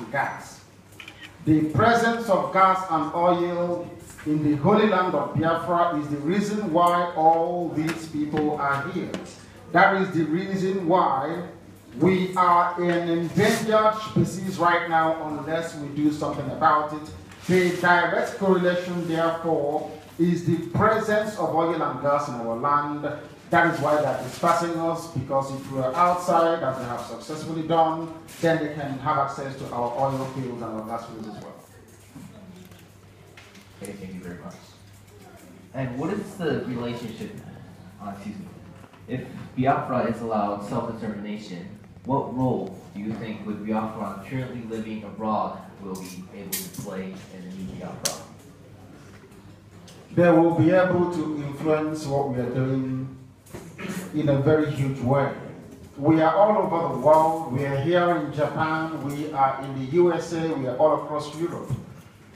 and gas. The presence of gas and oil in the Holy Land of Biafra is the reason why all these people are here. That is the reason why we are an endangered species right now unless we do something about it. The direct correlation, therefore, is the presence of oil and gas in our land. That is why they're dispersing us, because if we are outside, as they have successfully done, then they can have access to our oil fields and our gas fields as well. Okay, thank you very much. And what is the relationship, if Biafra is allowed self-determination, what role do you think would Biafra currently living abroad will be able to play in the new Biafra? They will be able to influence what we are doing in a very huge way. We are all over the world. We are here in Japan, we are in the USA, we are all across Europe.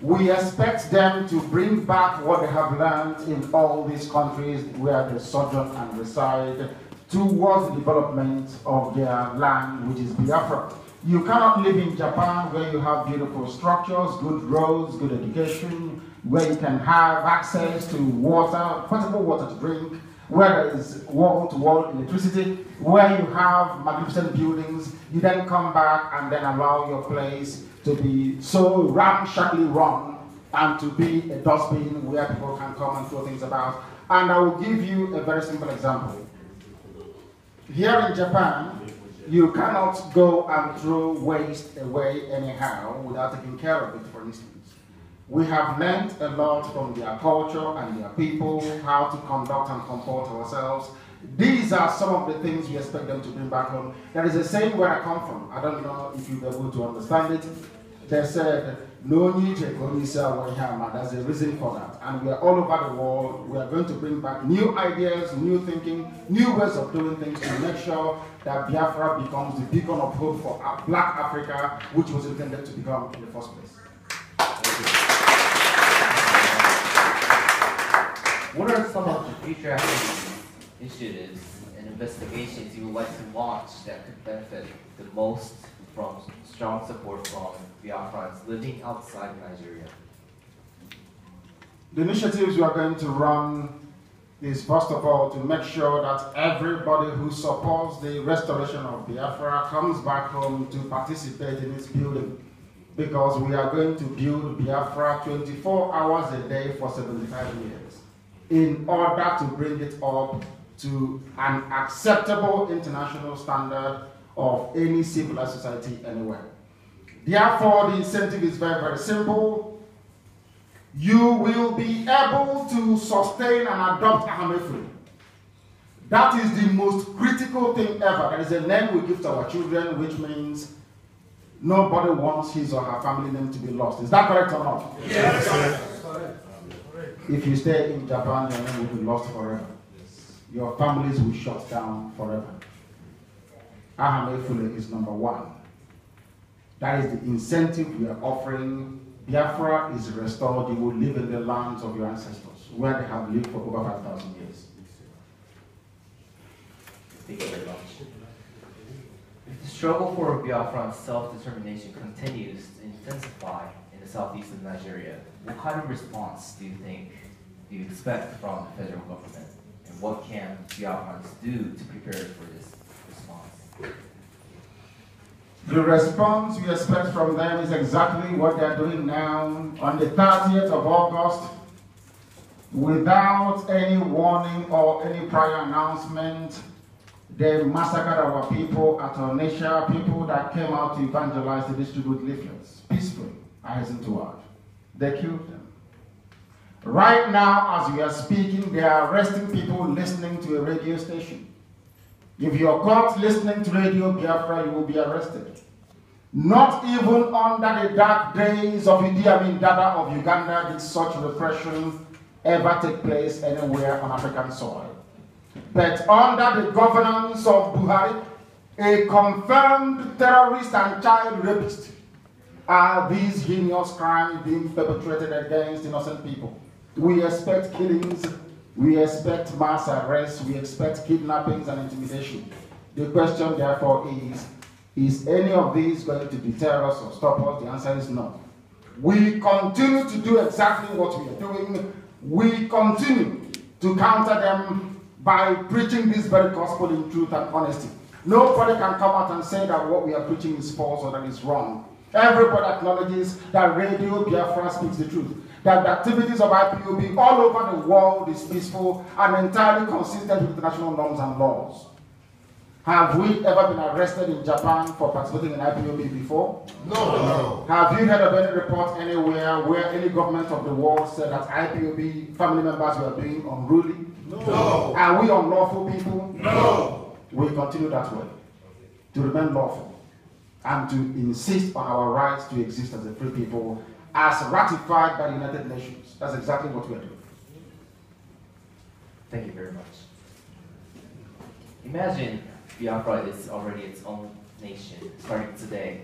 We expect them to bring back what they have learned in all these countries where they sojourn and reside towards the development of their land, which is Biafra. You cannot live in Japan where you have beautiful structures, good roads, good education, where you can have access to water, potable water to drink, where there is wall-to-wall electricity, where you have magnificent buildings. You then come back and then allow your place to be so ramshackly run and to be a dustbin where people can come and throw things about. And I will give you a very simple example. Here in Japan, you cannot go and throw waste away anyhow without taking care of it, for instance. We have learned a lot from their culture and their people, how to conduct and comport ourselves. These are some of the things we expect them to bring back home. There is a saying where I come from. I don't know if you'll be able to understand it. They said, no need to go. There's a reason for that. And we are all over the world. We are going to bring back new ideas, new thinking, new ways of doing things to make sure that Biafra becomes the beacon of hope for Black Africa, which was intended to become in the first place. What are some of the future activities, initiatives, and investigations you would like to launch that could benefit the most from strong support from Biafrans living outside Nigeria? The initiatives we are going to run is, first of all, to make sure that everybody who supports the restoration of Biafra comes back home to participate in its building. Because we are going to build Biafra 24 hours a day for 75 years in order to bring it up to an acceptable international standard of any civilized society anywhere. Therefore, the incentive is very, very simple. You will be able to sustain and adopt Ahamefre. That is the most critical thing ever. That is a name we give to our children, which means nobody wants his or her family name to be lost. Is that correct or not? Yes. If you stay in Japan, your name will be lost forever. Your families will shut down forever. Ahamefre is number one. That is the incentive we are offering. Biafra is restored. You will live in the lands of your ancestors, where they have lived for over 5,000 years. Thank you very much. If the struggle for Biafran self-determination continues to intensify in the southeast of Nigeria, what kind of response do you expect from the federal government? And what can Biafrans do to prepare for this response? The response we expect from them is exactly what they are doing now. On the 30th of August, without any warning or any prior announcement, they massacred our people at Onisha, people that came out to evangelize, to distribute leaflets, peacefully, I hasten to add. They killed them. Right now, as we are speaking, they are arresting people listening to a radio station. If you're caught listening to Radio Biafra, you will be arrested. Not even under the dark days of Idi Amin Dada of Uganda did such repression ever take place anywhere on African soil. But under the governance of Buhari, a confirmed terrorist and child rapist, are these heinous crimes being perpetrated against innocent people. We expect killings, we expect mass arrests, we expect kidnappings and intimidation. The question therefore is, Is any of these going to deter us or stop us? The answer is no. We continue to do exactly what we are doing. We continue to counter them by preaching this very gospel in truth and honesty. Nobody can come out and say that what we are preaching is false or that is wrong. Everybody acknowledges that Radio Biafra speaks the truth, that the activities of IPOB all over the world is peaceful and entirely consistent with international norms and laws. Have we ever been arrested in Japan for participating in IPOB before? No. Have you heard of any report anywhere where any government of the world said that IPOB family members were being unruly? No. Are we unlawful people? No. We continue that way, to remain lawful, and to insist on our rights to exist as a free people, as ratified by the United Nations. That's exactly what we are doing. Thank you very much. Imagine Biafra is already its own nation, starting today.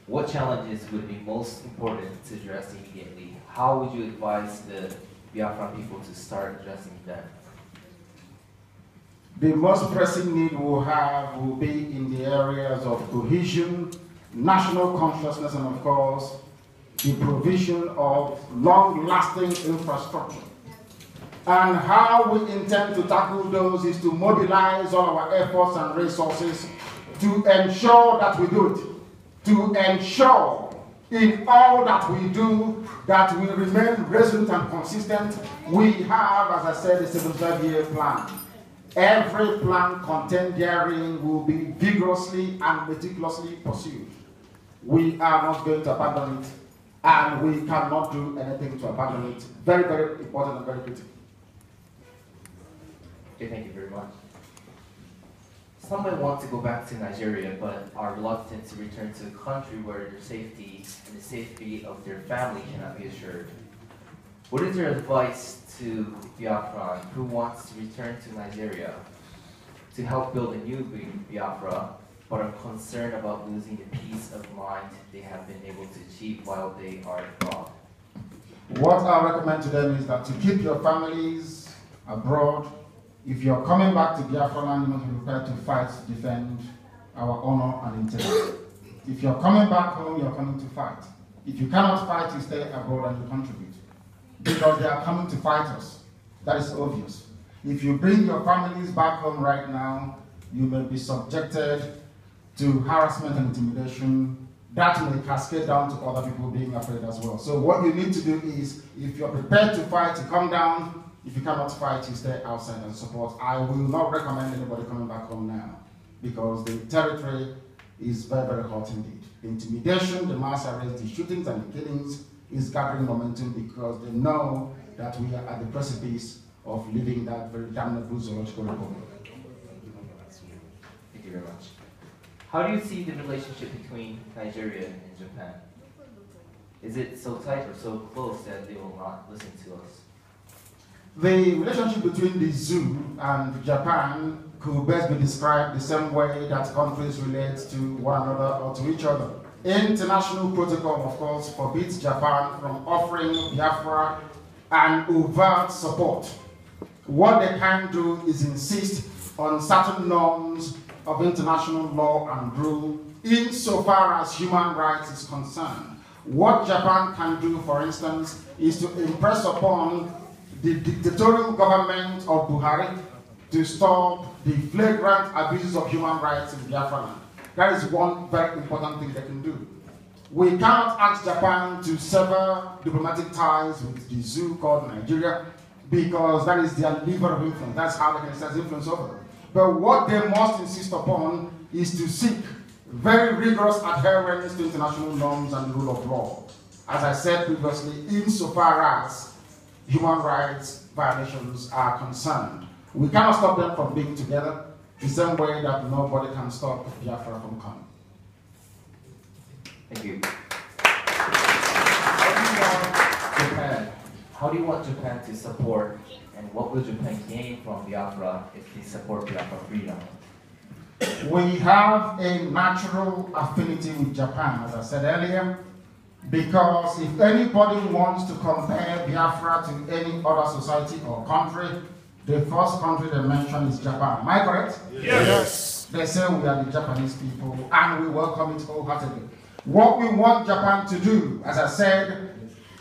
What challenges would be most important to address immediately? How would you advise the Biafran people to start addressing them? The most pressing need we'll have will be in the areas of cohesion, national consciousness, and of course, the provision of long-lasting infrastructure. And how we intend to tackle those is to mobilize all our efforts and resources to ensure that we do it. To ensure in all that we do that we remain resolute and consistent. We have, as I said, a 75-year plan. Every plan contained therein will be vigorously and meticulously pursued. We are not going to abandon it, and we cannot do anything to abandon it. Very, very important and very critical. Okay, thank you very much. Some might want to go back to Nigeria, but are reluctant to return to a country where their safety and the safety of their family cannot be assured. What is your advice to Biafran who wants to return to Nigeria to help build a new Biafra, but are concerned about losing the peace of mind they have been able to achieve while they are abroad? What I recommend to them is that to keep your families abroad. If you're coming back to Biafra land, you must be prepared to fight to defend our honor and integrity. If you're coming back home, you're coming to fight. If you cannot fight, you stay abroad and you contribute. Because they are coming to fight us. That is obvious. If you bring your families back home right now, you may be subjected to harassment and intimidation. That may cascade down to other people being afraid as well. So what you need to do is, if you're prepared to fight, you come down. If you cannot fight, you stay outside and support. I will not recommend anybody coming back home now, because the territory is very, very hot indeed. The intimidation, the mass arrests, the shootings and the killings is gathering momentum because they know that we are at the precipice of leaving that very damnable zoological republic. Thank you very much. How do you see the relationship between Nigeria and Japan? Is it so tight or so close that they will not listen to us? The relationship between the zoo and Japan could best be described the same way that countries relate to one another or to each other. International protocol, of course, forbids Japan from offering Biafra an overt support. What they can do is insist on certain norms of international law and rule insofar as human rights is concerned. What Japan can do, for instance, is to impress upon the dictatorial government of Buhari to stop the flagrant abuses of human rights in Biafra land. That is one very important thing they can do. We cannot ask Japan to sever diplomatic ties with the zoo called Nigeria, because that is their lever of influence. That's how they can exercise influence over them. But what they must insist upon is to seek very rigorous adherence to international norms and the rule of law. As I said previously, insofar as human rights violations are concerned. We cannot stop them from being together, the same way that nobody can stop Biafra from coming. Thank you. How do you want Japan to support, and what will Japan gain from Biafra if they support Biafra freedom? We have a natural affinity with Japan, as I said earlier, because if anybody wants to compare Biafra to any other society or country, the first country they mention is Japan. Am I correct? Yes. They say we are the Japanese people, and we welcome it wholeheartedly. What we want Japan to do, as I said,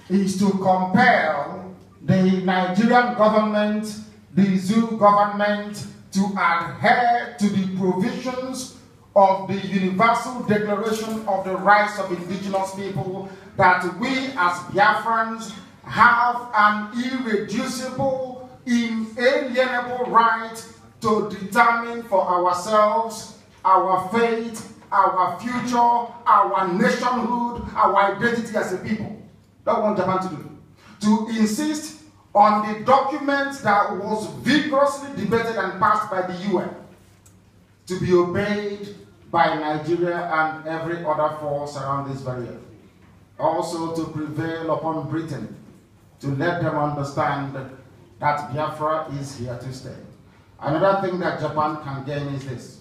is to compel the Nigerian government, the zoo government, to adhere to the provisions of the Universal Declaration of the Rights of Indigenous People, that we as Biafrans have an irreducible, inalienable right to determine for ourselves our fate, our future, our nationhood, our identity as a people. That's what Japan to do. To insist on the document that was vigorously debated and passed by the UN to be obeyed by Nigeria and every other force around this very earth. Also to prevail upon Britain, to let them understand that Biafra is here to stay. Another thing that Japan can gain is this.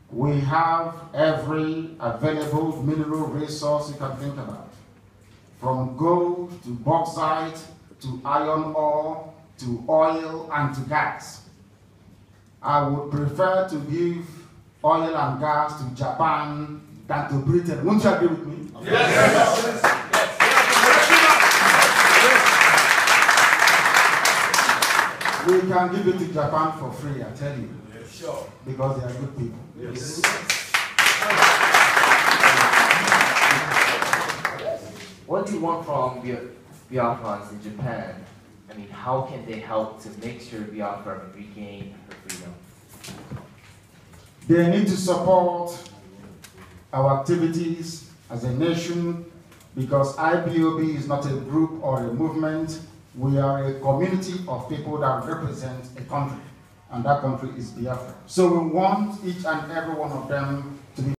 We have every available mineral resource you can think about. From gold to bauxite to iron ore to oil and to gas. I would prefer to give oil and gas to Japan than to Britain. Won't you agree with me? Yes. We can give it to Japan for free, I tell you. Yes, sure. Because they are good people. Yes. What do you want from Biafrans in Japan? I mean, how can they help to make sure Biafra regain her freedom? They need to support our activities as a nation, because IPOB is not a group or a movement. We are a community of people that represent a country, and that country is Biafra. So we want each and every one of them